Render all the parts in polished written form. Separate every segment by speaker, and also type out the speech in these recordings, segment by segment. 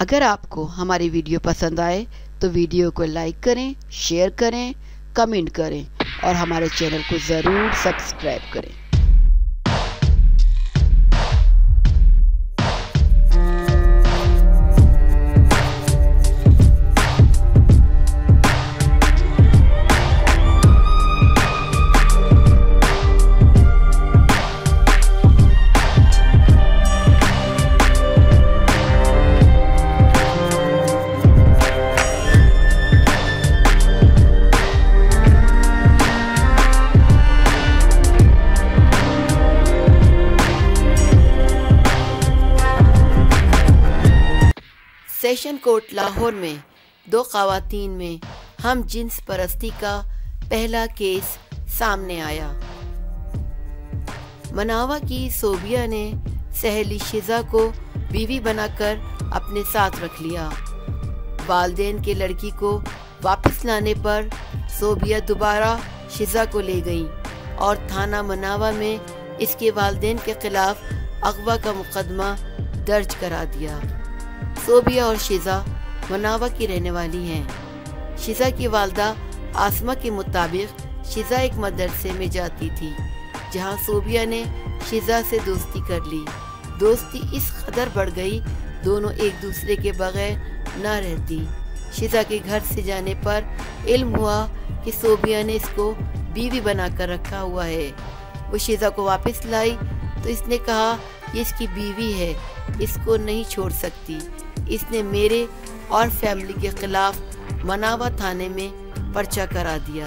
Speaker 1: अगर आपको हमारी वीडियो पसंद आए तो वीडियो को लाइक करें, शेयर करें, कमेंट करें और हमारे चैनल को ज़रूर सब्सक्राइब करें। सेशन कोर्ट लाहौर में 2 ख़वातीन में हम जिन्स परस्ती का पहला केस सामने आया। मनावा की सोबिया ने सहेली शिजा को बीवी बनाकर अपने साथ रख लिया। वालिदैन के लड़की को वापस लाने पर सोबिया दोबारा शिजा को ले गई और थाना मनावा में इसके वालिदैन के खिलाफ अगवा का मुकदमा दर्ज करा दिया। सोबिया और शिजा मनावा की रहने वाली हैं। शिजा की वालदा आसमा के मुताबिक शिजा एक मदरसे में जाती थी जहां सोबिया ने शिजा से दोस्ती कर ली। दोस्ती इस कदर बढ़ गई दोनों एक दूसरे के बगैर न रहती। शिजा के घर से जाने पर इल्म हुआ कि सोबिया ने इसको बीवी बनाकर रखा हुआ है। वो शिजा को वापस लाई तो इसने कहा ये इसकी बीवी है, इसको नहीं छोड़ सकती। इसने मेरे और फैमिली के खिलाफ मनावा थाने में पर्चा करा दिया।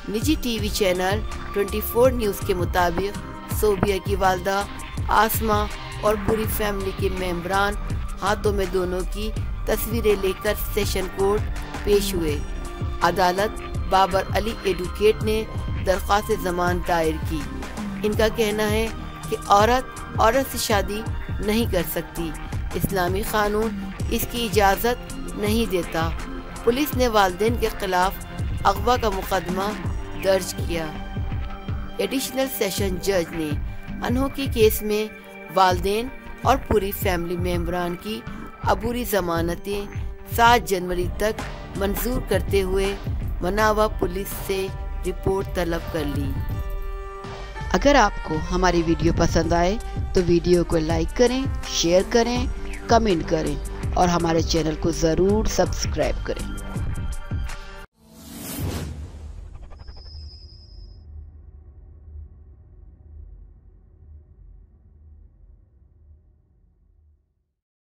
Speaker 1: निजी टीवी चैनल 24 न्यूज़ के मुताबिक सोबिया की वालदा आसमा और पूरी फैमिली के मेंबरान हाथों में दोनों की तस्वीरें लेकर सेशन कोर्ट पेश हुए। अदालत बाबर अली एडवोकेट ने दरख्वास्त ज़मानत दायर की। इनका कहना है कि औरत से शादी नहीं कर सकती, इस्लामी कानून इसकी इजाज़त नहीं देता। पुलिस ने वालिदैन के खिलाफ अगवा का मुकदमा दर्ज किया। एडिशनल सेशन जज ने अनहोनी केस में वालिदैन और पूरी फैमिली मेंबरान की अबूरी ज़मानतें 7 जनवरी तक मंजूर करते हुए मनावा पुलिस से रिपोर्ट तलब कर ली। अगर आपको हमारी वीडियो पसंद आए तो वीडियो को लाइक करें, शेयर करें, कमेंट करें और हमारे चैनल को ज़रूर सब्सक्राइब करें।